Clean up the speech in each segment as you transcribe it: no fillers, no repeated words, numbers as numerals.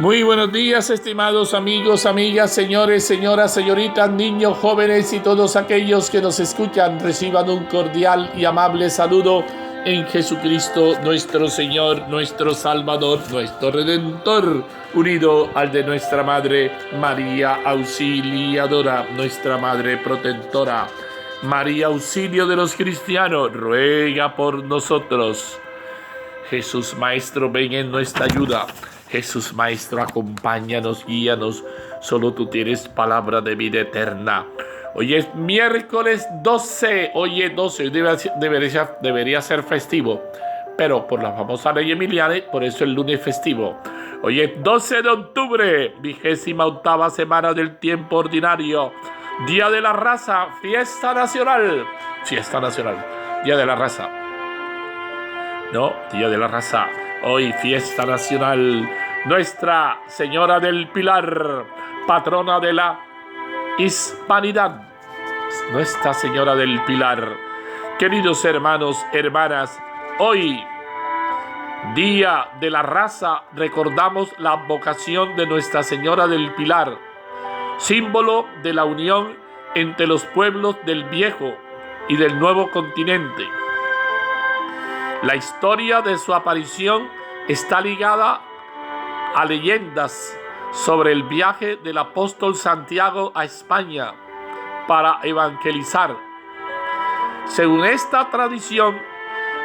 Muy buenos días, estimados amigos, amigas, señores, señoras, señoritas, niños, jóvenes y todos aquellos que nos escuchan. Reciban un cordial y amable saludo en Jesucristo, nuestro Señor, nuestro Salvador, nuestro Redentor, unido al de nuestra Madre María Auxiliadora, nuestra Madre Protectora. María, auxilio de los cristianos, ruega por nosotros. Jesús Maestro, ven en nuestra ayuda. Jesús Maestro, acompáñanos, guíanos. Solo tú tienes palabra de vida eterna. Hoy es miércoles 12. Hoy es 12. Debería ser festivo. Pero por la famosa ley Emiliani, por eso el lunes festivo. Hoy es 12 de octubre, 28ª semana del tiempo ordinario. Día de la Raza, fiesta nacional. Fiesta nacional, Día de la Raza. No, Día de la Raza. Hoy fiesta nacional. Nuestra Señora del Pilar, patrona de la hispanidad. Nuestra Señora del Pilar. Queridos hermanos, hermanas, hoy, Día de la Raza, recordamos la vocación de Nuestra Señora del Pilar, símbolo de la unión entre los pueblos del viejo y del nuevo continente. La historia de su aparición está ligada a leyendas sobre el viaje del apóstol Santiago a España para evangelizar. Según esta tradición,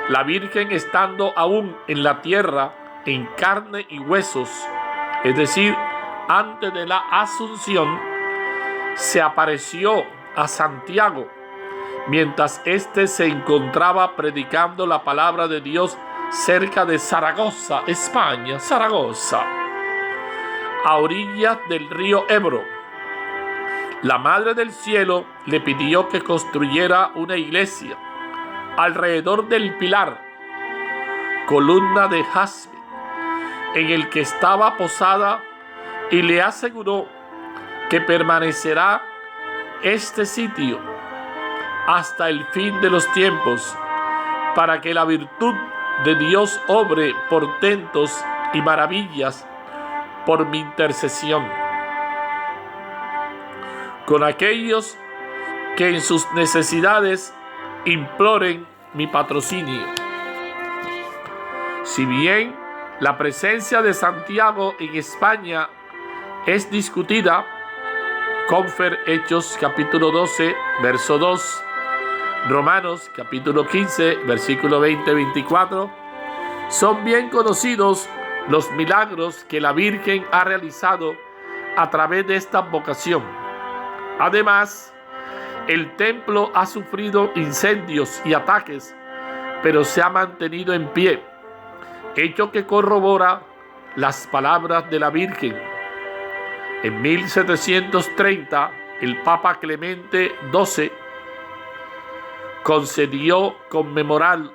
la Virgen, estando aún en la tierra, en carne y huesos, es decir, antes de la Asunción, se apareció a Santiago mientras éste se encontraba predicando la palabra de Dios cerca de Zaragoza, España, Zaragoza, a orillas del río Ebro. La Madre del Cielo le pidió que construyera una iglesia alrededor del pilar, columna de jaspe, en el que estaba posada, y le aseguró que permanecerá este sitio hasta el fin de los tiempos, para que la virtud de Dios obre portentos y maravillas por mi intercesión con aquellos que en sus necesidades imploren mi patrocinio. Si bien la presencia de Santiago en España es discutida, Confer Hechos capítulo 12, verso 2, Romanos capítulo 15, versículo 20-24, son bien conocidos los milagros que la Virgen ha realizado a través de esta vocación. Además, el templo ha sufrido incendios y ataques, pero se ha mantenido en pie, hecho que corrobora las palabras de la Virgen. En 1730, el Papa Clemente XII concedió conmemorar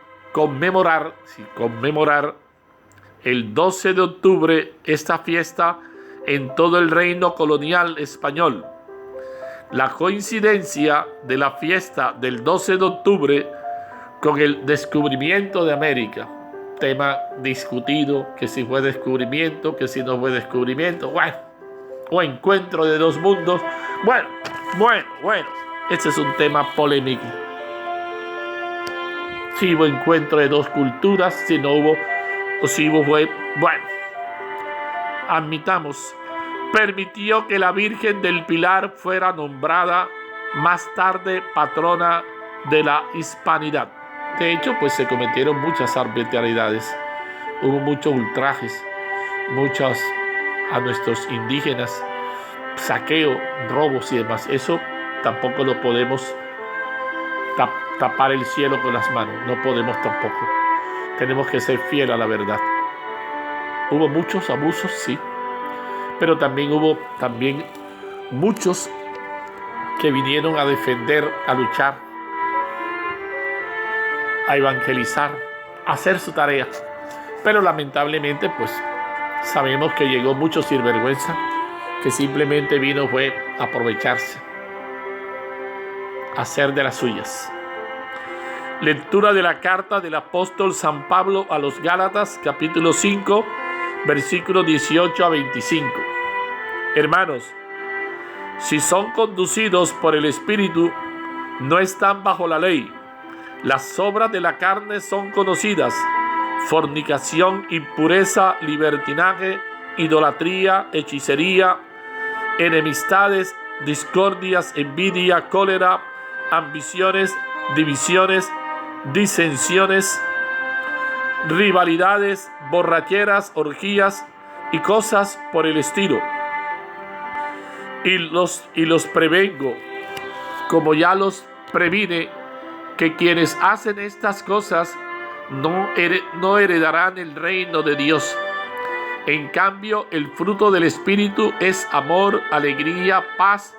el 12 de octubre esta fiesta en todo el reino colonial español. La coincidencia de la fiesta del 12 de octubre con el descubrimiento de América, tema discutido, que si fue descubrimiento, que si no fue descubrimiento, o encuentro de dos mundos, este es un tema polémico. Si hubo encuentro de dos culturas, si no hubo, o si hubo, admitamos, permitió que la Virgen del Pilar fuera nombrada más tarde patrona de la hispanidad. De hecho, pues se cometieron muchas arbitrariedades, hubo muchos ultrajes, muchos a nuestros indígenas, saqueo, robos y demás. Eso tampoco lo podemos tapar el cielo con las manos, no podemos tampoco. Tenemos que ser fieles a la verdad. Hubo muchos abusos, sí, pero también hubo muchos que vinieron a defender, a luchar, a evangelizar, a hacer su tarea. Pero lamentablemente, pues, sabemos que llegó mucho sinvergüenza que simplemente fue a aprovecharse, a hacer de las suyas. Lectura de la carta del apóstol San Pablo a los Gálatas, capítulo 5, versículos 18 a 25. Hermanos, si son conducidos por el Espíritu, no están bajo la ley. Las obras de la carne son conocidas: fornicación, impureza, libertinaje, idolatría, hechicería, enemistades, discordias, envidia, cólera, ambiciones, divisiones, disensiones, rivalidades, borracheras, orgías y cosas por el estilo. Y los prevengo, como ya los previne, que quienes hacen estas cosas no heredarán el reino de Dios. En cambio, el fruto del Espíritu es amor, alegría, paz,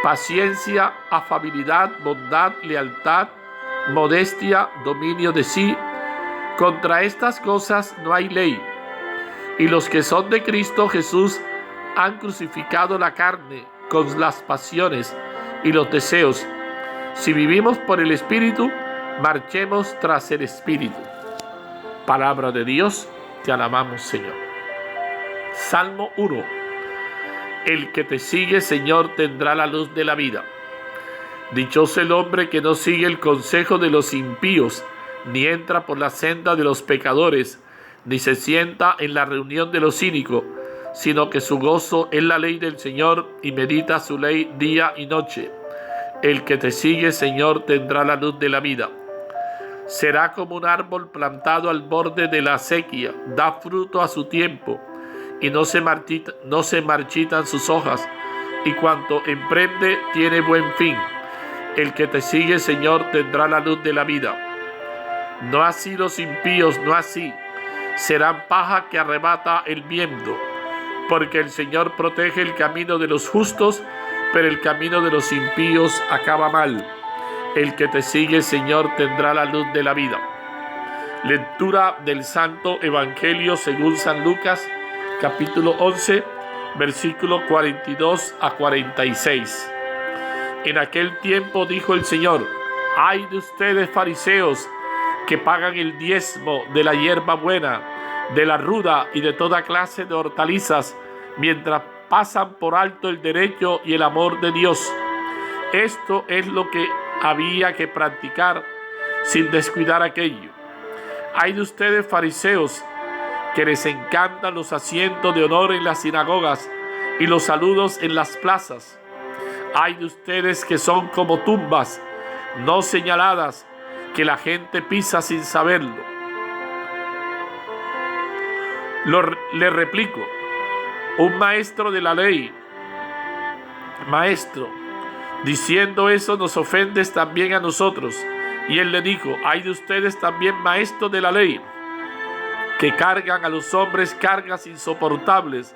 paciencia, afabilidad, bondad, lealtad, modestia, dominio de sí. Contra estas cosas no hay ley. Y los que son de Cristo Jesús han crucificado la carne con las pasiones y los deseos. Si vivimos por el Espíritu, marchemos tras el Espíritu. Palabra de Dios, te alabamos, Señor. Salmo 1. El que te sigue, Señor, tendrá la luz de la vida. Dichoso el hombre que no sigue el consejo de los impíos, ni entra por la senda de los pecadores, ni se sienta en la reunión de los cínicos, sino que su gozo es la ley del Señor y medita su ley día y noche. El que te sigue, Señor, tendrá la luz de la vida. Será como un árbol plantado al borde de la acequia, da fruto a su tiempo, y no se marchitan sus hojas, y cuanto emprende tiene buen fin. El que te sigue, Señor, tendrá la luz de la vida. No así los impíos, no así. Serán paja que arrebata el viento, porque el Señor protege el camino de los justos, pero el camino de los impíos acaba mal. El que te sigue, Señor, tendrá la luz de la vida. Lectura del Santo Evangelio según San Lucas, capítulo 11, versículo 42 a 46. En aquel tiempo dijo el Señor: ¡ay de ustedes, fariseos, que pagan el diezmo de la hierba buena, de la ruda y de toda clase de hortalizas, mientras pasan por alto el derecho y el amor de Dios! Esto es lo que había que practicar sin descuidar aquello. ¡ay de ustedes, fariseos, que les encantan los asientos de honor en las sinagogas y los saludos en las plazas! ¡ay de ustedes que son como tumbas no señaladas, que la gente pisa sin saberlo! Le replico: un maestro de la ley, maestro, diciendo eso nos ofendes también a nosotros. Y él le dijo: ¡ay de ustedes también, maestros de la ley, que cargan a los hombres cargas insoportables,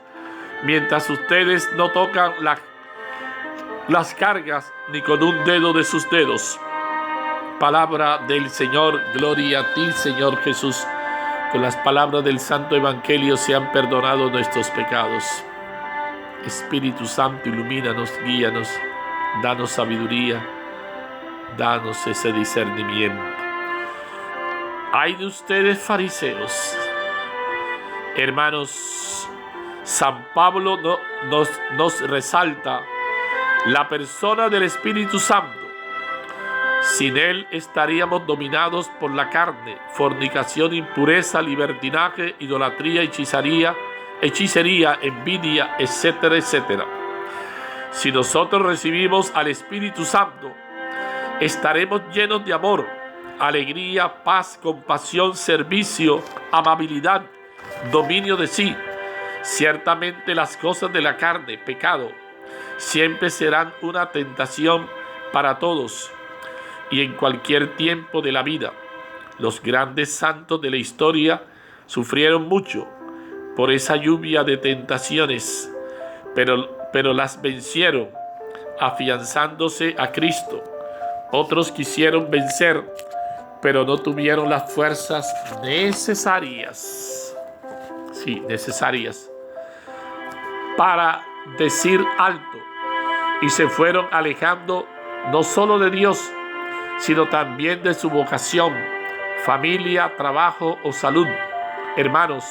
mientras ustedes no tocan las cargas ni con un dedo de sus dedos! Palabra del Señor. Gloria a ti, Señor Jesús. Con las palabras del Santo Evangelio sean perdonados nuestros pecados. Espíritu Santo, ilumínanos, guíanos, danos sabiduría, danos ese discernimiento. ¡ay de ustedes, fariseos! Hermanos, San Pablo nos resalta la persona del Espíritu Santo. Sin él estaríamos dominados por la carne, fornicación, impureza, libertinaje, idolatría, hechicería, envidia, etcétera, etcétera. Si nosotros recibimos al Espíritu Santo, estaremos llenos de amor, alegría, paz, compasión, servicio, amabilidad, dominio de sí. Ciertamente las cosas de la carne, pecado, siempre serán una tentación para todos y en cualquier tiempo de la vida. Los grandes santos de la historia sufrieron mucho por esa lluvia de tentaciones, pero las vencieron afianzándose a Cristo. Otros quisieron vencer, pero no tuvieron las fuerzas necesarias, para decir alto, y se fueron alejando no solo de Dios, sino también de su vocación, familia, trabajo o salud. Hermanos,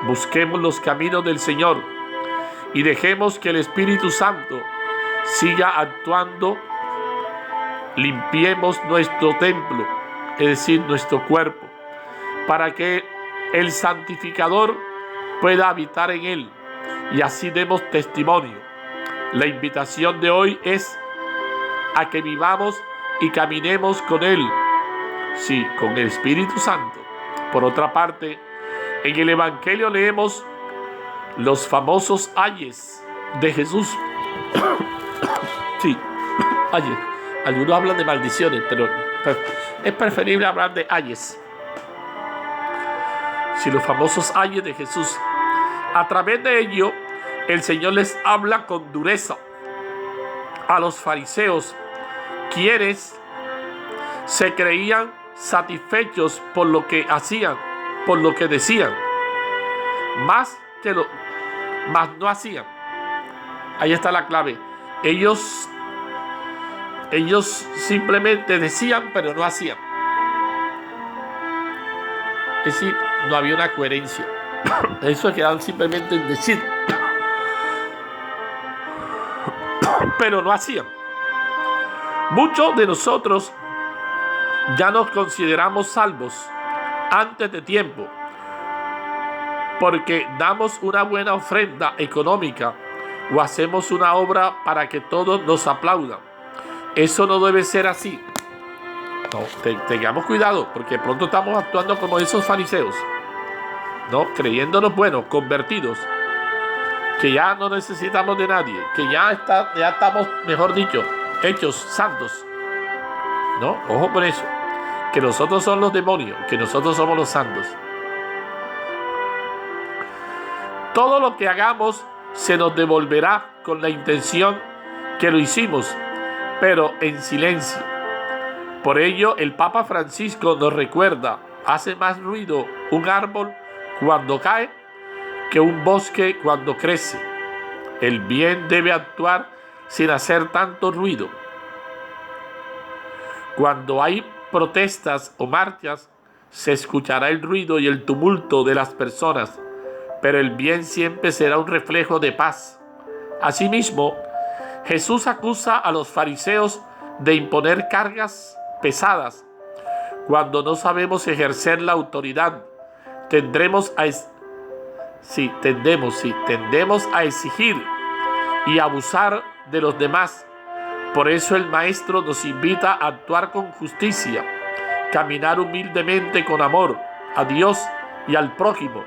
Busquemos los caminos del Señor y dejemos que el Espíritu Santo siga actuando. Limpiemos nuestro templo, es decir, nuestro cuerpo, para que el santificador pueda habitar en él y así demos testimonio. La invitación de hoy es a que vivamos y caminemos con él, sí, con el Espíritu Santo. Por otra parte, en el Evangelio leemos los famosos ayes de Jesús. Sí, ayes. Algunos hablan de maldiciones, pero es preferible hablar de ayes. Sí, los famosos ayes de Jesús. A través de ello, el Señor les habla con dureza a los fariseos, quienes se creían satisfechos por lo que hacían, por lo que decían, más no hacían. Ahí está la clave. Ellos simplemente decían, pero no hacían. Es decir, no había una coherencia. Eso quedaban simplemente en decir, pero no hacían. Muchos de nosotros ya nos consideramos salvos antes de tiempo, porque damos una buena ofrenda económica o hacemos una obra para que todos nos aplaudan. Eso no debe ser así. No, tengamos cuidado, porque pronto estamos actuando como esos fariseos, ¿no? Creyéndonos buenos, convertidos, que ya no necesitamos de nadie, que ya estamos, mejor dicho, hechos santos, ¿no? Ojo con eso, que nosotros somos los demonios, que nosotros somos los santos. Todo lo que hagamos se nos devolverá con la intención que lo hicimos, pero en silencio. Por ello, el Papa Francisco nos recuerda: hace más ruido un árbol cuando cae que un bosque cuando crece. El bien debe actuar sin hacer tanto ruido. Cuando hay protestas o marchas, se escuchará el ruido y el tumulto de las personas, pero el bien siempre será un reflejo de paz. Asimismo, Jesús acusa a los fariseos de imponer cargas pesadas. Cuando no sabemos ejercer la autoridad, tendemos a exigir y abusar de los demás. Por eso el Maestro nos invita a actuar con justicia, caminar humildemente con amor a Dios y al prójimo,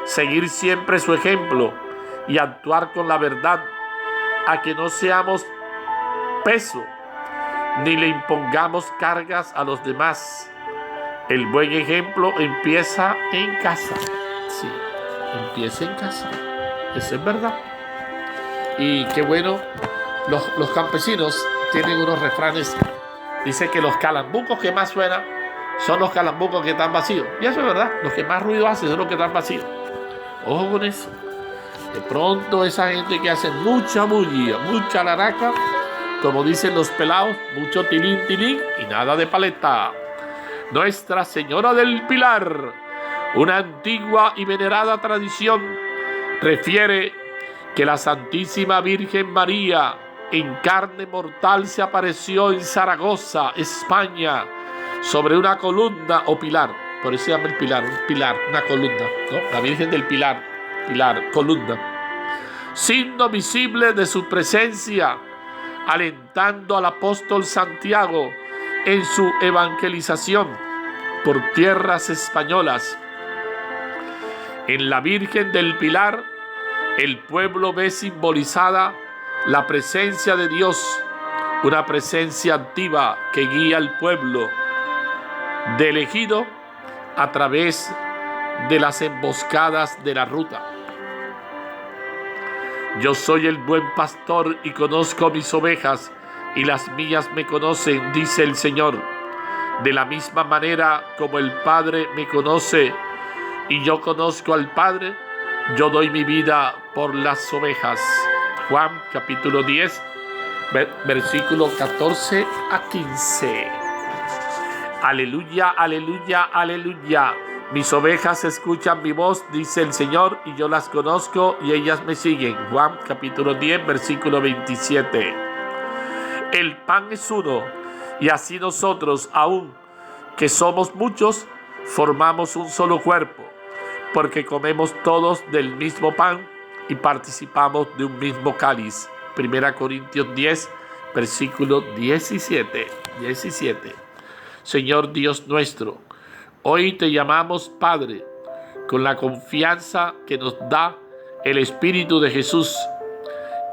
seguir siempre su ejemplo y actuar con la verdad, a que no seamos peso ni le impongamos cargas a los demás. El buen ejemplo empieza en casa. Sí, empieza en casa. Eso es verdad. Y qué bueno, los campesinos tienen unos refranes. Dice que los calambucos que más suenan son los calambucos que están vacíos. Y eso es verdad. Los que más ruido hacen son los que están vacíos. Ojo con eso. De pronto esa gente que hace mucha bulla, mucha laraca, como dicen los pelados, mucho tilín, tilín y nada de paleta. Nuestra Señora del Pilar, una antigua y venerada tradición, refiere que la Santísima Virgen María en carne mortal se apareció en Zaragoza, España, sobre una columna o pilar. Por eso se llama el pilar, un pilar, una columna, ¿no? La Virgen del Pilar, columna. Signo visible de su presencia, alentando al apóstol Santiago en su evangelización por tierras españolas. En la Virgen del Pilar, el pueblo ve simbolizada la presencia de Dios, una presencia activa que guía al pueblo del ejido a través de las emboscadas de la ruta. Yo soy el buen pastor y conozco mis ovejas, y las mías me conocen, dice el Señor. De la misma manera como el Padre me conoce y yo conozco al Padre, yo doy mi vida por las ovejas. Juan capítulo 10, versículo 14 a 15. Aleluya, aleluya, aleluya. Mis ovejas escuchan mi voz, dice el Señor, y yo las conozco y ellas me siguen. Juan capítulo 10, versículo 27. El pan es uno, y así nosotros, aun que somos muchos, formamos un solo cuerpo, porque comemos todos del mismo pan y participamos de un mismo cáliz. 1 Corintios 10, versículo 17. Señor Dios nuestro, hoy te llamamos Padre, con la confianza que nos da el Espíritu de Jesús.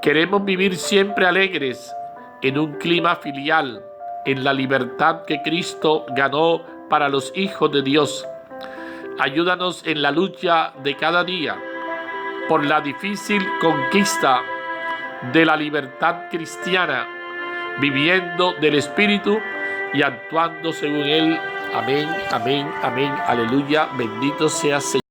Queremos vivir siempre alegres, en un clima filial, en la libertad que Cristo ganó para los hijos de Dios. Ayúdanos en la lucha de cada día por la difícil conquista de la libertad cristiana, viviendo del Espíritu y actuando según Él. Amén, amén, amén, aleluya, bendito sea Señor.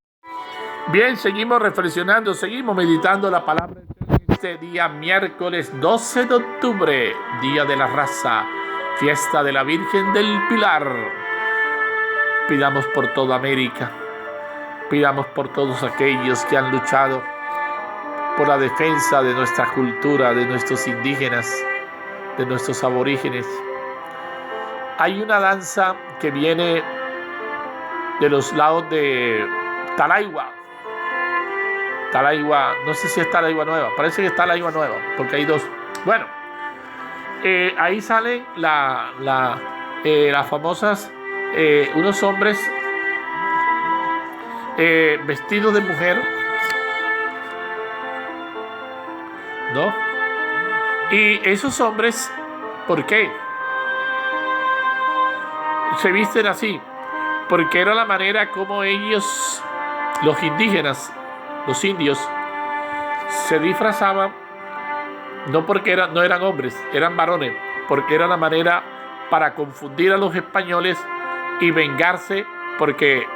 Bien, seguimos reflexionando, seguimos meditando la palabra de Dios este día miércoles 12 de octubre, Día de la Raza, fiesta de la Virgen del Pilar. Pidamos por toda América, pidamos por todos aquellos que han luchado por la defensa de nuestra cultura, de nuestros indígenas, de nuestros aborígenes. Hay una danza que viene de los lados de Talaigua, no sé si es Talaigua Nueva, parece que es Talaigua Nueva, porque hay dos. Bueno, ahí salen las famosas, unos hombres vestidos de mujer, ¿no? Y esos hombres, ¿por qué se visten así? Porque era la manera como ellos, los indígenas, los indios, se disfrazaban, no porque no eran hombres, eran varones, porque era la manera para confundir a los españoles y vengarse, porque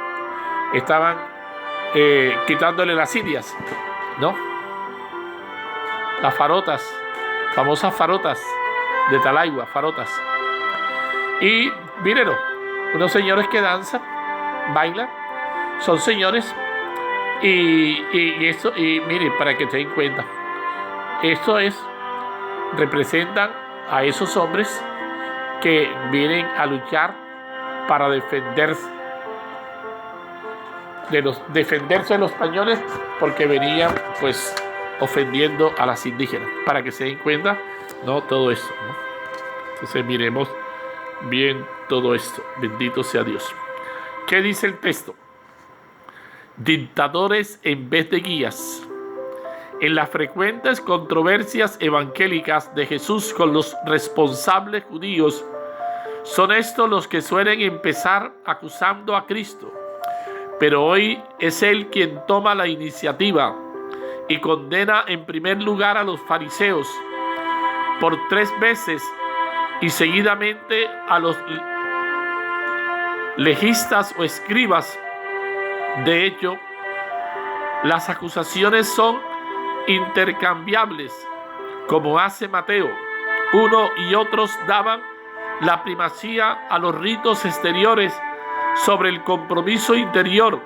estaban quitándole las indias, ¿no? Las farotas, famosas farotas de Talaigua, farotas. Y mírenlo, unos señores que danzan, bailan, son señores. Y esto, y miren, para que se den cuenta, esto representan a esos hombres que vienen a luchar para defenderse de los españoles, porque venían pues ofendiendo a las indígenas, para que se den cuenta, no todo esto, ¿no? Entonces miremos bien todo esto. Bendito sea Dios. ¿Qué dice el texto? Dictadores en vez de guías. En las frecuentes controversias evangélicas de Jesús con los responsables judíos, son estos los que suelen empezar acusando a Cristo. Pero hoy es Él quien toma la iniciativa y condena en primer lugar a los fariseos por 3 veces y seguidamente a los legistas o escribas. De hecho, las acusaciones son intercambiables, como hace Mateo. Uno y otros daban la primacía a los ritos exteriores sobre el compromiso interior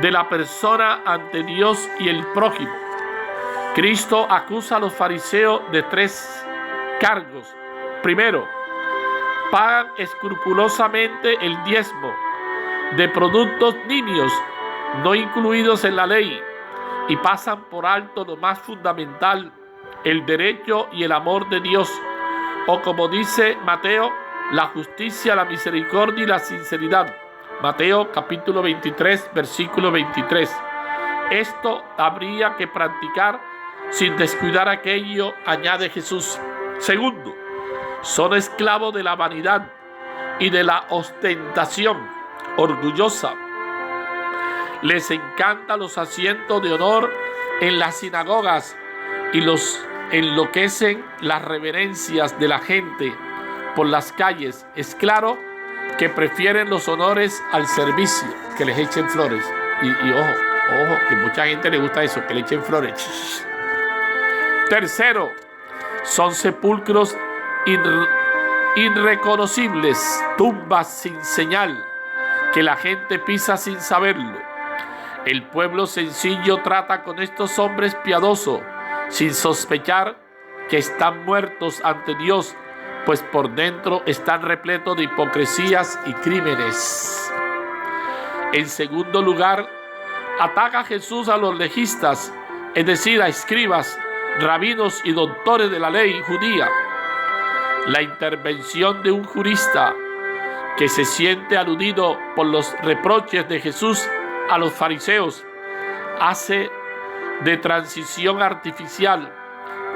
de la persona ante Dios y el prójimo. Cristo acusa a los fariseos de 3 cargos. Primero, pagan escrupulosamente el diezmo de productos nimios no incluidos en la ley y pasan por alto lo más fundamental, el derecho y el amor de Dios, o como dice Mateo, la justicia, la misericordia y la sinceridad. Mateo capítulo 23, versículo 23. Esto habría que practicar sin descuidar aquello, añade Jesús. Segundo, son esclavos de la vanidad y de la ostentación orgullosa. Les encantan los asientos de honor en las sinagogas y los enloquecen las reverencias de la gente por las calles. Es claro que prefieren los honores al servicio, que les echen flores. Y ojo, que mucha gente le gusta eso, que le echen flores. Tercero, son sepulcros irreconocibles, tumbas sin señal, que la gente pisa sin saberlo. El pueblo sencillo trata con estos hombres piadosos sin sospechar que están muertos ante Dios, pues por dentro están repletos de hipocresías y crímenes. En segundo lugar, ataca Jesús a los legistas, es decir, a escribas, rabinos y doctores de la ley judía. La intervención de un jurista que se siente aludido por los reproches de Jesús a los fariseos hace de transición artificial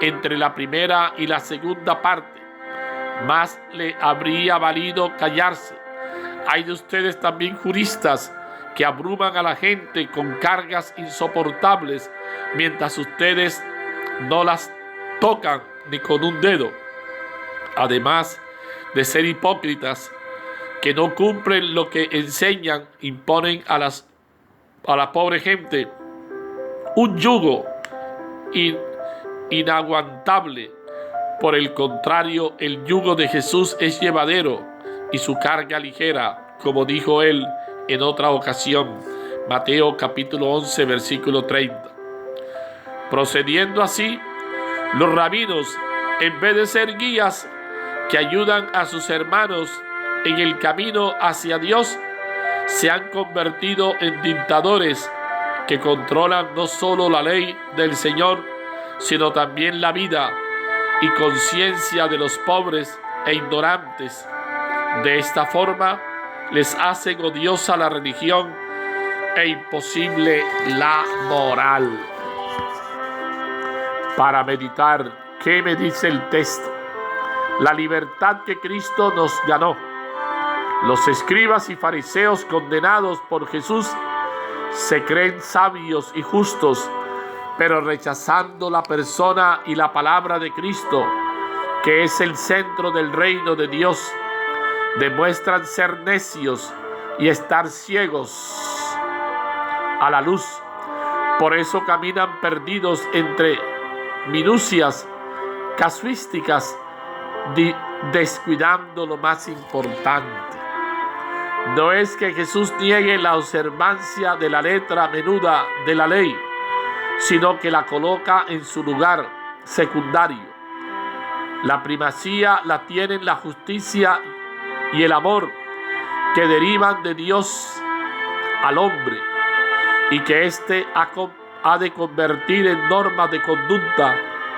entre la primera y la segunda parte. Más le habría valido callarse. Hay de ustedes también juristas que abruman a la gente con cargas insoportables, mientras ustedes no las tocan ni con un dedo. Además de ser hipócritas, que no cumplen lo que enseñan, imponen a la pobre gente un yugo inaguantable. Por el contrario, el yugo de Jesús es llevadero y su carga ligera, como dijo él en otra ocasión. Mateo capítulo 11, versículo 30. Procediendo así, los rabinos, en vez de ser guías que ayudan a sus hermanos en el camino hacia Dios, se han convertido en dictadores que controlan no solo la ley del Señor, sino también la vida y conciencia de los pobres e ignorantes. De esta forma, les hace odiosa la religión e imposible la moral. Para meditar, ¿qué me dice el texto? La libertad que Cristo nos ganó. Los escribas y fariseos condenados por Jesús se creen sabios y justos, pero rechazando la persona y la palabra de Cristo, que es el centro del reino de Dios, demuestran ser necios y estar ciegos a la luz. Por eso caminan perdidos entre minucias casuísticas, descuidando lo más importante. No es que Jesús niegue la observancia de la letra menuda de la ley, sino que la coloca en su lugar secundario. La primacía la tienen la justicia y el amor que derivan de Dios al hombre, y que éste ha de convertir en normas de conducta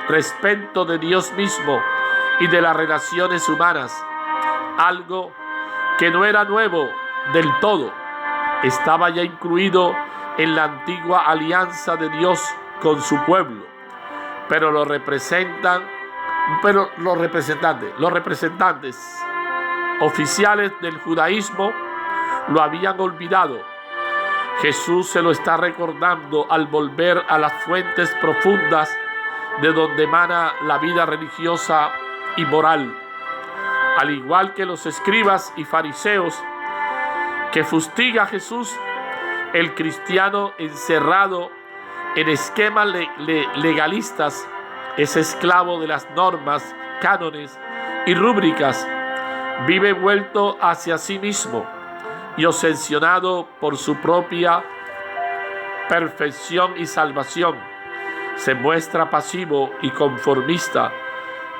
respecto de Dios mismo y de las relaciones humanas, algo que no era nuevo del todo, estaba ya incluido en la antigua alianza de Dios con su pueblo, pero los representantes oficiales del judaísmo lo habían olvidado. Jesús se lo está recordando al volver a las fuentes profundas de donde emana la vida religiosa y moral. Al igual que los escribas y fariseos que fustiga Jesús, el cristiano encerrado en esquemas legalistas es esclavo de las normas, cánones y rúbricas. Vive vuelto hacia sí mismo y obsesionado por su propia perfección y salvación. Se muestra pasivo y conformista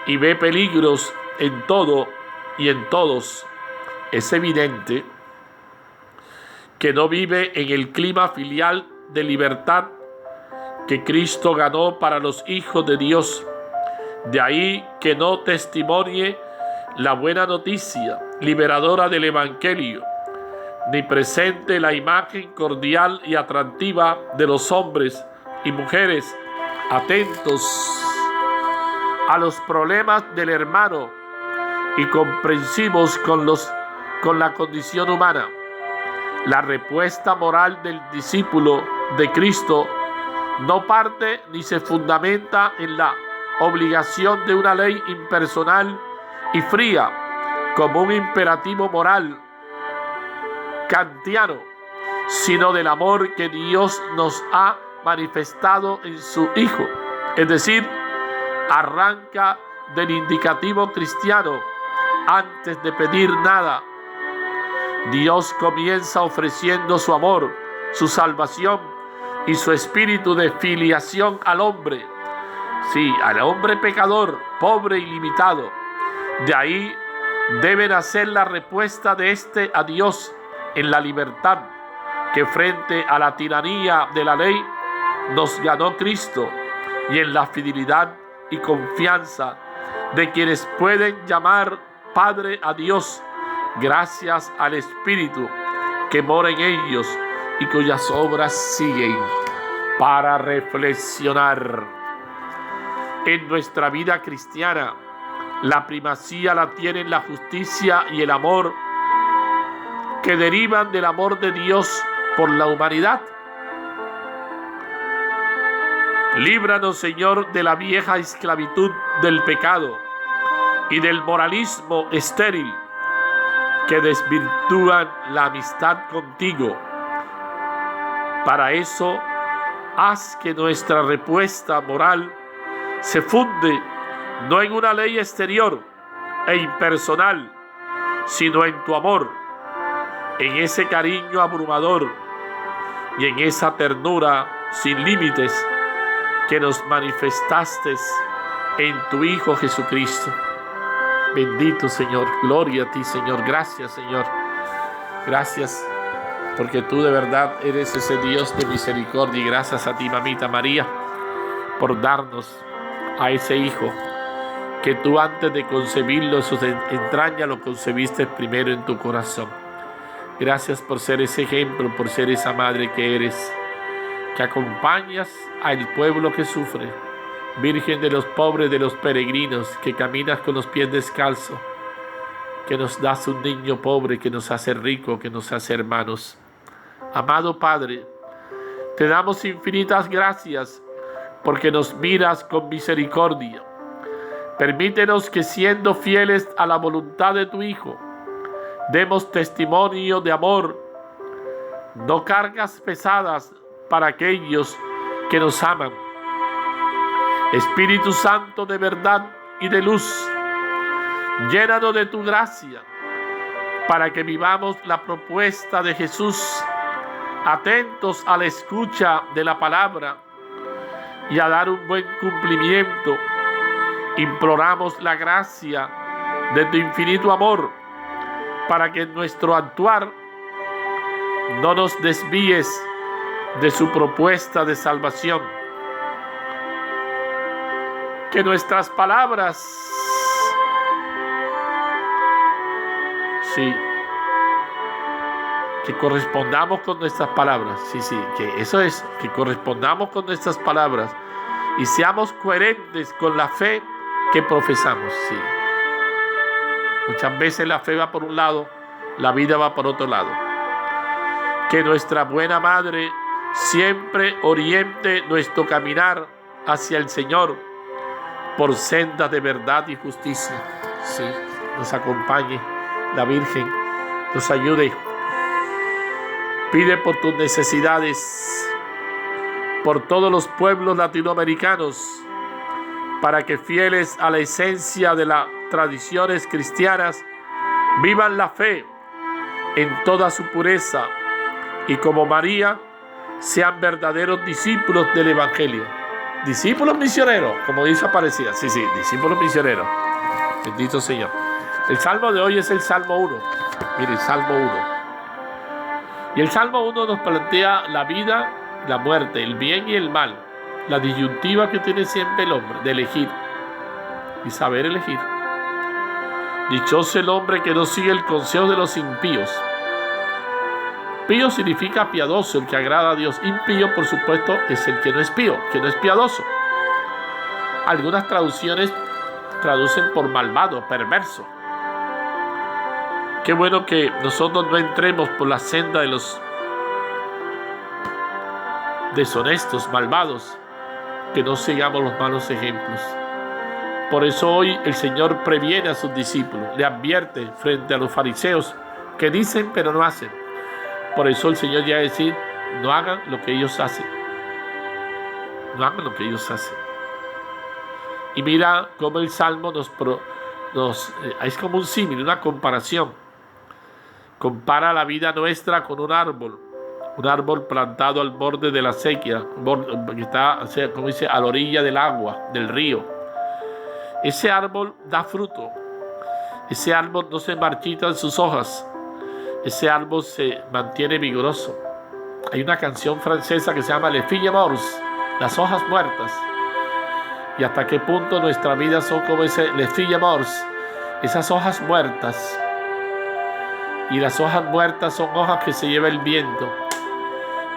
y ve peligros en todo y en todos. Es evidente que no vive en el clima filial de libertad que Cristo ganó para los hijos de Dios. De ahí que no testimonie la buena noticia liberadora del Evangelio, ni presente la imagen cordial y atractiva de los hombres y mujeres atentos a los problemas del hermano y comprensivos con la condición humana. La respuesta moral del discípulo de Cristo no parte ni se fundamenta en la obligación de una ley impersonal y fría como un imperativo moral kantiano, sino del amor que Dios nos ha manifestado en su Hijo. Es decir, arranca del indicativo cristiano antes de pedir nada, Dios comienza ofreciendo su amor, su salvación y su espíritu de filiación al hombre. Sí, al hombre pecador, pobre y limitado. De ahí debe nacer la respuesta de este a Dios en la libertad que frente a la tiranía de la ley nos ganó Cristo, y en la fidelidad y confianza de quienes pueden llamar Padre a Dios gracias al Espíritu que mora en ellos y cuyas obras siguen. Para reflexionar. En nuestra vida cristiana, la primacía la tienen la justicia y el amor que derivan del amor de Dios por la humanidad. Líbranos, Señor, de la vieja esclavitud del pecado y del moralismo estéril que desvirtúan la amistad contigo. Para eso, haz que nuestra respuesta moral se funde no en una ley exterior e impersonal, sino en tu amor, en ese cariño abrumador y en esa ternura sin límites que nos manifestaste en tu Hijo Jesucristo. Bendito Señor, gloria a ti, Señor. Gracias, Señor. Gracias porque tú de verdad eres ese Dios de misericordia, y gracias a ti, mamita María, por darnos a ese Hijo que tú antes de concebirlo en sus entrañas lo concebiste primero en tu corazón. Gracias por ser ese ejemplo, por ser esa madre que eres, que acompañas al pueblo que sufre, Virgen de los pobres, de los peregrinos, que caminas con los pies descalzos, que nos das un niño pobre, que nos hace rico, que nos hace hermanos. Amado Padre, te damos infinitas gracias porque nos miras con misericordia. Permítenos que, siendo fieles a la voluntad de tu Hijo, demos testimonio de amor, no cargas pesadas para aquellos que nos aman. Espíritu Santo de verdad y de luz, llénanos de tu gracia para que vivamos la propuesta de Jesús, atentos a la escucha de la palabra y a dar un buen cumplimiento. Imploramos la gracia de tu infinito amor para que en nuestro actuar no nos desvíes de su propuesta de salvación. Que nuestras palabras, que correspondamos con nuestras palabras, que eso es, que correspondamos con nuestras palabras y seamos coherentes con la fe que profesamos. Muchas veces la fe va por un lado, la vida va por otro lado. Que nuestra buena Madre siempre oriente nuestro caminar hacia el Señor por sendas de verdad y justicia. Nos acompañe la Virgen, nos ayude. Pide por tus necesidades, por todos los pueblos latinoamericanos, para que, fieles a la esencia de las tradiciones cristianas, vivan la fe en toda su pureza y, como María, sean verdaderos discípulos del Evangelio. Discípulos misioneros, como dice Aparecida. Discípulos misioneros. Bendito Señor. El salmo de hoy es el Salmo 1. Mire, el Salmo 1. Y el Salmo 1 nos plantea la vida, la muerte, el bien y el mal. La disyuntiva que tiene siempre el hombre de elegir y saber elegir. Dichoso el hombre que no sigue el consejo de los impíos. Pío significa piadoso, el que agrada a Dios. Impío, por supuesto, es el que no es pío, que no es piadoso. Algunas traducciones traducen por malvado, perverso. Qué bueno que nosotros no entremos por la senda de los deshonestos, malvados, que no sigamos los malos ejemplos. Por eso hoy el Señor previene a sus discípulos, le advierte frente a los fariseos que dicen pero no hacen. Por eso el Señor ya decir, no hagan lo que ellos hacen. No hagan lo que ellos hacen. Y mira cómo el Salmo es como un símil, una comparación. Compara la vida nuestra con un árbol plantado al borde de la sequía, que está, como dice, a la orilla del agua, del río. Ese árbol da fruto. Ese árbol no se marchita en sus hojas. Ese árbol se mantiene vigoroso. Hay una canción francesa que se llama Les Feuilles Mortes, las hojas muertas. Y hasta qué punto nuestra vida son como ese Les Feuilles Mortes, esas hojas muertas. Y las hojas muertas son hojas que se lleva el viento,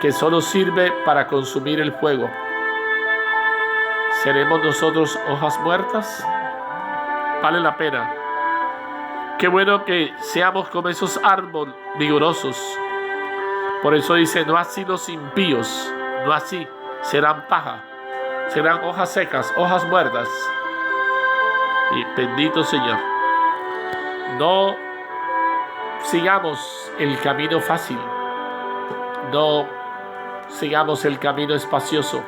que solo sirve para consumir el fuego. ¿Seremos nosotros hojas muertas? Vale la pena. Qué bueno que seamos como esos árboles vigorosos. Por eso dice, no así los impíos, no así, serán paja, serán hojas secas, hojas muertas. Y bendito Señor, no sigamos el camino fácil, no sigamos el camino espacioso.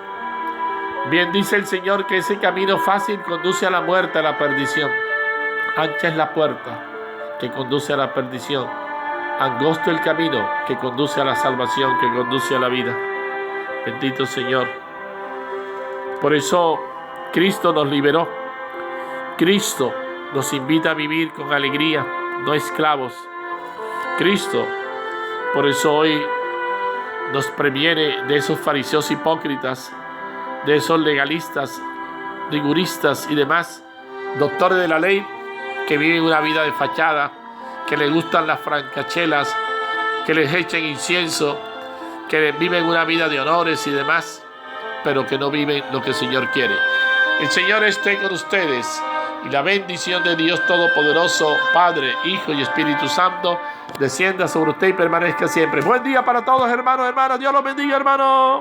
Bien dice el Señor que ese camino fácil conduce a la muerte, a la perdición. Ancha es la puerta que conduce a la perdición, angosto el camino que conduce a la salvación, que conduce a la vida. Bendito Señor. Por eso Cristo nos liberó. Cristo nos invita a vivir con alegría, no esclavos. Cristo, por eso hoy nos previene de esos fariseos hipócritas, de esos legalistas, riguristas y demás, doctores de la ley, que viven una vida de fachada, que les gustan las francachelas, que les echen incienso, que viven una vida de honores y demás, pero que no viven lo que el Señor quiere. El Señor esté con ustedes, y la bendición de Dios Todopoderoso, Padre, Hijo y Espíritu Santo, descienda sobre usted y permanezca siempre. Buen día para todos, hermanos, hermanas. Dios los bendiga, hermanos.